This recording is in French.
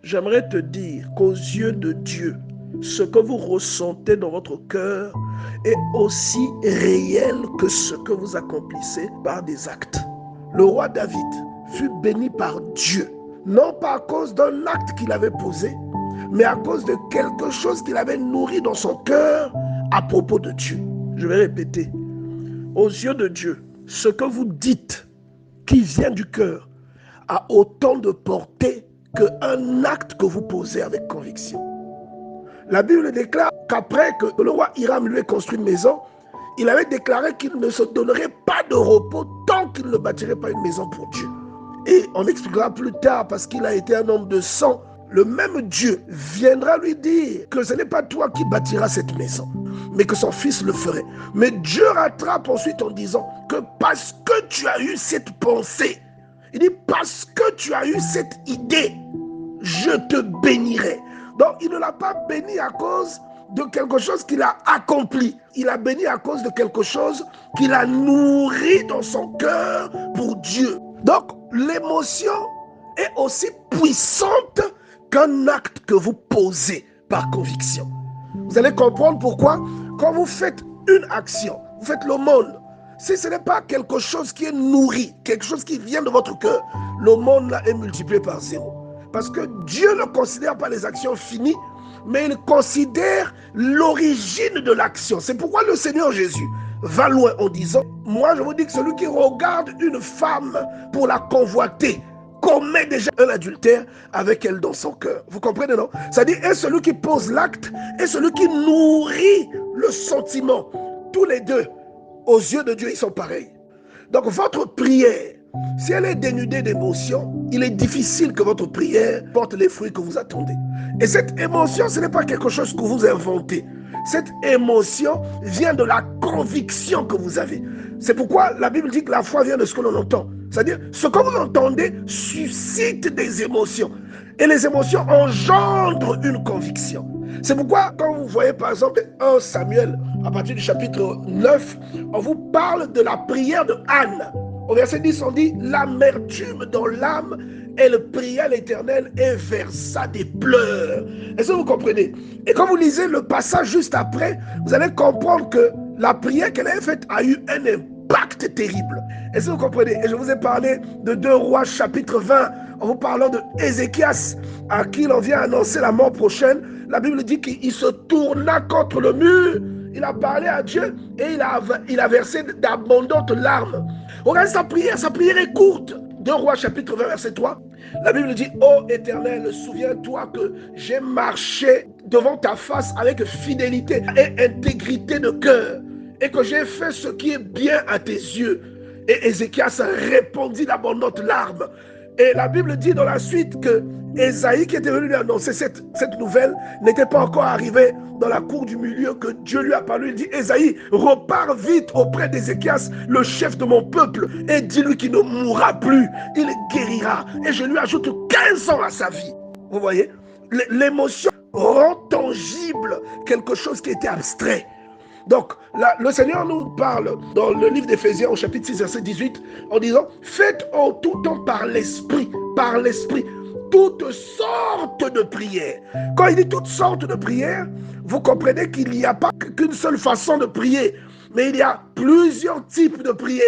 J'aimerais te dire qu'aux yeux de Dieu, ce que vous ressentez dans votre cœur est aussi réel que ce que vous accomplissez par des actes. Le roi David fut béni par Dieu, non pas à cause d'un acte qu'il avait posé, mais à cause de quelque chose qu'il avait nourri dans son cœur à propos de Dieu. Je vais répéter. Aux yeux de Dieu, ce que vous dites qui vient du cœur a autant de portée qu'un acte que vous posez avec conviction. La Bible déclare qu'après que le roi Hiram lui ait construit une maison, il avait déclaré qu'il ne se donnerait pas de repos tant qu'il ne bâtirait pas une maison pour Dieu. Et on expliquera plus tard, parce qu'il a été un homme de sang, le même Dieu viendra lui dire que ce n'est pas toi qui bâtiras cette maison, mais que son fils le ferait. Mais Dieu rattrape ensuite en disant que parce que tu as eu cette pensée, il dit parce que tu as eu cette idée, je te bénirai. Donc il ne l'a pas béni à cause de quelque chose qu'il a accompli. Il a béni à cause de quelque chose qu'il a nourri dans son cœur pour Dieu. Donc l'émotion est aussi puissante qu'un acte que vous posez par conviction. Vous allez comprendre pourquoi quand vous faites une action, vous faites l'aumône, si ce n'est pas quelque chose qui est nourri, quelque chose qui vient de votre cœur, l'aumône là est multiplié par 0. Parce que Dieu ne considère pas les actions finies, mais il considère l'origine de l'action. C'est pourquoi le Seigneur Jésus va loin en disant, moi je vous dis que celui qui regarde une femme pour la convoiter, commet déjà un adultère avec elle dans son cœur. Vous comprenez, non? C'est-à-dire, et celui qui pose l'acte, et celui qui nourrit le sentiment. Tous les deux, aux yeux de Dieu, ils sont pareils. Donc, votre prière, si elle est dénudée d'émotion, il est difficile que votre prière porte les fruits que vous attendez. Et cette émotion, ce n'est pas quelque chose que vous inventez. Cette émotion vient de la conviction que vous avez. C'est pourquoi la Bible dit que la foi vient de ce que l'on entend. C'est-à-dire, ce que vous entendez suscite des émotions. Et les émotions engendrent une conviction. C'est pourquoi, quand vous voyez par exemple 1 Samuel, à partir du chapitre 9, on vous parle de la prière de Anne. Au verset 10, on dit, l'amertume dans l'âme, elle pria l'Éternel et versa des pleurs. Est-ce que vous comprenez? Et quand vous lisez le passage juste après, vous allez comprendre que la prière qu'elle avait faite a eu un impact terrible. Est-ce que vous comprenez? Et je vous ai parlé de 2 Rois chapitre 20, en vous parlant de Ézéchias, à qui l'on vient annoncer la mort prochaine. La Bible dit qu'il se tourna contre le mur, il a parlé à Dieu et il a versé d'abondantes larmes. Regardez sa prière est courte. 2 Rois chapitre 20 verset 3. La Bible dit, ô Éternel, souviens-toi que j'ai marché devant ta face avec fidélité et intégrité de cœur, et que j'ai fait ce qui est bien à tes yeux. Et Ézéchias répondit d'abondantes larmes. Et la Bible dit dans la suite que Ésaïe, qui était venu lui annoncer cette nouvelle, n'était pas encore arrivé dans la cour du milieu, que Dieu lui a parlé. Il dit, Ésaïe, repars vite auprès d'Ézéchias, le chef de mon peuple, et dis-lui qu'il ne mourra plus, il guérira. Et je lui ajoute 15 ans à sa vie. Vous voyez, l'émotion rend tangible quelque chose qui était abstrait. Donc, là, le Seigneur nous parle dans le livre d'Éphésiens au chapitre 6, verset 18, en disant, faites en tout temps par l'Esprit, toutes sortes de prières. Quand il dit toutes sortes de prières, vous comprenez qu'il n'y a pas qu'une seule façon de prier, mais il y a plusieurs types de prières.